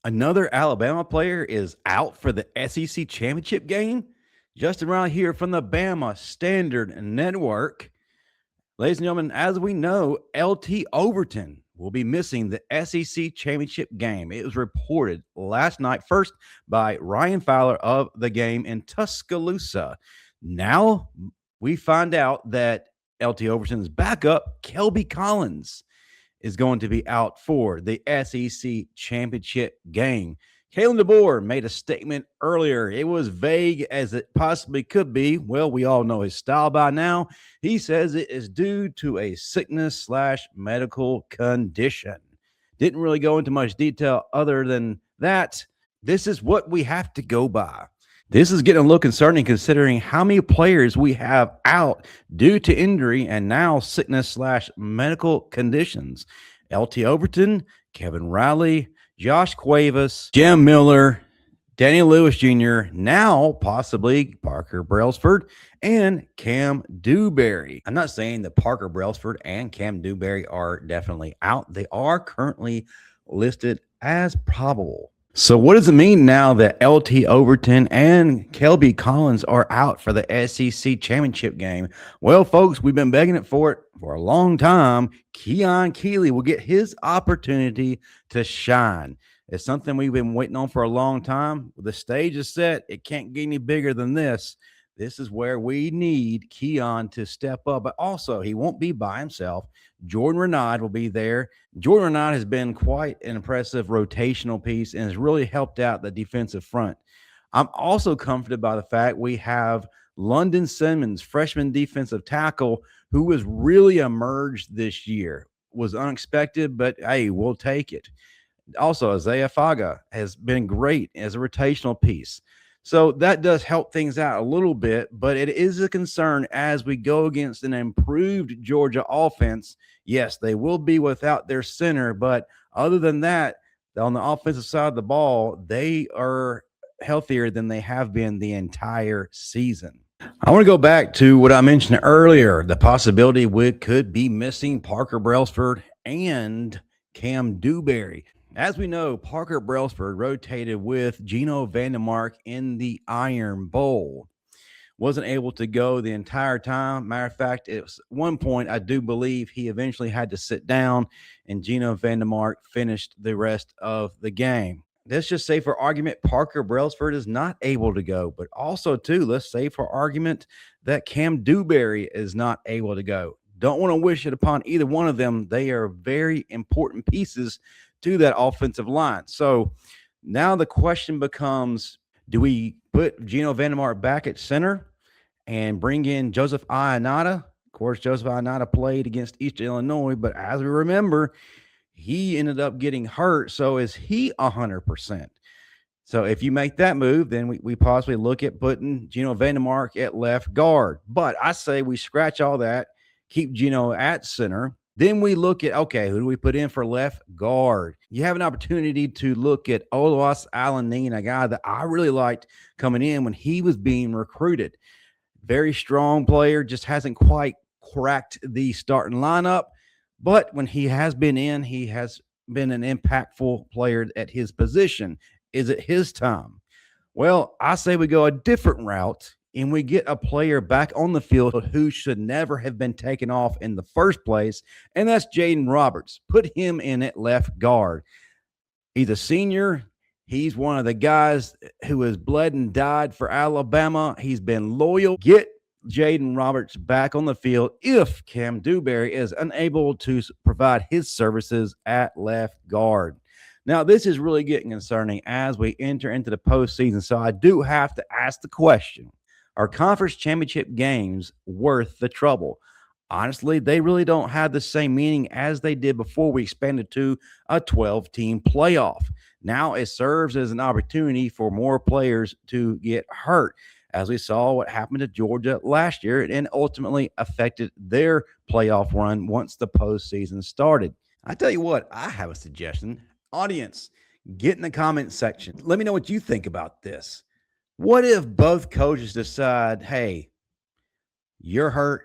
Another Alabama player is out for the SEC championship game. Just around here from the Bama Standard Network. Ladies and gentlemen, as we know, LT Overton will be missing the SEC championship game. It was reported last night, first by Ryan Fowler of the game in Tuscaloosa. Now we find out that LT Overton's backup, Kelby Collins, is going to be out for the SEC championship game. Kalen DeBoer made a statement earlier. It was vague as it possibly could be. Well, we all know his style by now. He says it is due to a sickness/medical condition. Didn't really go into much detail other than that. This is what we have to go by. This is getting a little concerning considering how many players we have out due to injury and now sickness/medical conditions. LT Overton, Kevin Riley, Josh Cuevas, Jim Miller, Danny Lewis Jr., now possibly Parker Brailsford, and Cam Dewberry. I'm not saying that Parker Brailsford and Cam Dewberry are definitely out. They are currently listed as probable. So what does it mean now that LT Overton and Kelby Collins are out for the SEC championship game? Well, folks, we've been begging it for a long time. Keon Keeley will get his opportunity to shine. It's something we've been waiting on for a long time. The stage is set. It can't get any bigger than this. This is where we need Keon to step up, but also he won't be by himself. Jordan Renaud will be there. Jordan Renaud has been quite an impressive rotational piece and has really helped out the defensive front. I'm also comforted by the fact we have London Simmons, freshman defensive tackle, who has really emerged this year. Was unexpected, but hey, we'll take it. Also, Isaiah Faga has been great as a rotational piece. So that does help things out a little bit, but it is a concern as we go against an improved Georgia offense. Yes, they will be without their center, but other than that, on the offensive side of the ball, they are healthier than they have been the entire season. I want to go back to what I mentioned earlier, the possibility we could be missing Parker Brailsford and Cam Dewberry. As we know, Parker Brailsford rotated with Gino Vandemark in the Iron Bowl. Wasn't able to go the entire time. Matter of fact, it was one point I do believe he eventually had to sit down, and Gino Vandemark finished the rest of the game. Let's just say for argument, Parker Brailsford is not able to go. But also, too, let's say for argument that Cam Dewberry is not able to go. Don't want to wish it upon either one of them. They are very important pieces to that offensive line. So now the question becomes, do we put Gino Vandemark back at center and bring in Joseph Ionata? Of course, Joseph Ionata played against Eastern Illinois, but as we remember, he ended up getting hurt. So is he 100%? So if you make that move, then we possibly look at putting Gino Vandemark at left guard. But I say we scratch all that, keep Gino at center. Then we look at, okay, who do we put in for left guard? You have an opportunity to look at Oloas Alanin, a guy that I really liked coming in when he was being recruited. Very strong player, just hasn't quite cracked the starting lineup. But when he has been in, he has been an impactful player at his position. Is it his time? Well, I say we go a different route and we get a player back on the field who should never have been taken off in the first place, and that's Jaden Roberts. Put him in at left guard. He's a senior. He's one of the guys who has bled and died for Alabama. He's been loyal. Get Jaden Roberts back on the field if Cam Dewberry is unable to provide his services at left guard. Now, this is really getting concerning as we enter into the postseason, so I do have to ask the question, are conference championship games worth the trouble? Honestly, they really don't have the same meaning as they did before we expanded to a 12-team playoff. Now it serves as an opportunity for more players to get hurt, as we saw what happened to Georgia last year and ultimately affected their playoff run once the postseason started. I tell you what, I have a suggestion. Audience, get in the comment section. Let me know what you think about this. What if both coaches decide, hey, you're hurt,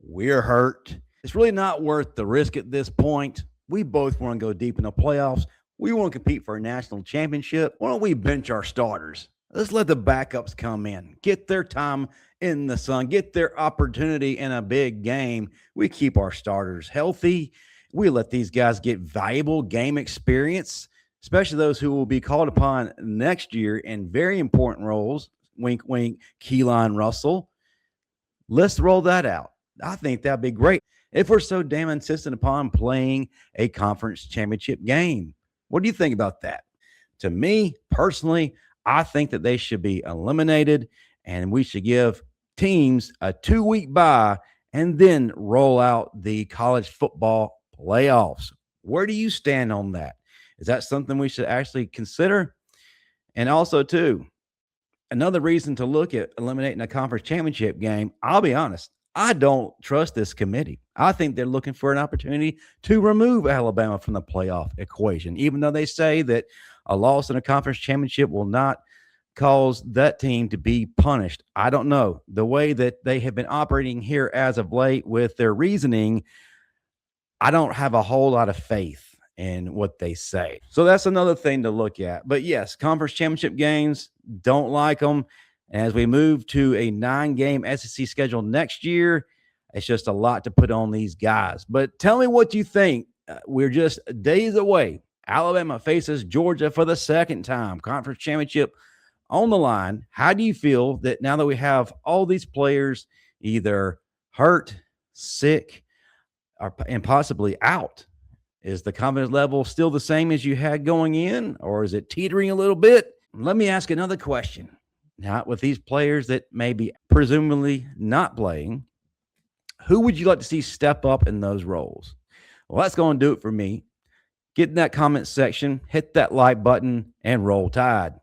we're hurt. It's really not worth the risk at this point. We both want to go deep in the playoffs. We want to compete for a national championship. Why don't we bench our starters? Let's let the backups come in, get their time in the sun, get their opportunity in a big game. We keep our starters healthy. We let these guys get valuable game experience, especially those who will be called upon next year in very important roles. Wink, wink, Keelan Russell. Let's roll that out. I think that'd be great if we're so damn insistent upon playing a conference championship game. What do you think about that? To me, personally, I think that they should be eliminated and we should give teams a 2-week bye and then roll out the college football playoffs. Where do you stand on that? Is that something we should actually consider? And also, too, another reason to look at eliminating a conference championship game, I'll be honest, I don't trust this committee. I think they're looking for an opportunity to remove Alabama from the playoff equation, even though they say that a loss in a conference championship will not cause that team to be punished. I don't know. The way that they have been operating here as of late with their reasoning, I don't have a whole lot of faith in what they say. So that's another thing to look at. But yes, conference championship games, don't like them. As we move to a 9-game SEC schedule next year, it's just a lot to put on these guys. But tell me what you think. We're just days away. Alabama faces Georgia for the second time. Conference championship on the line. How do you feel that now that we have all these players either hurt, sick, and possibly out? Is the confidence level still the same as you had going in, or is it teetering a little bit? Let me ask another question. Now, with these players that may be presumably not playing, who would you like to see step up in those roles? Well, that's going to do it for me. Get in that comment section, hit that like button, and roll Tide.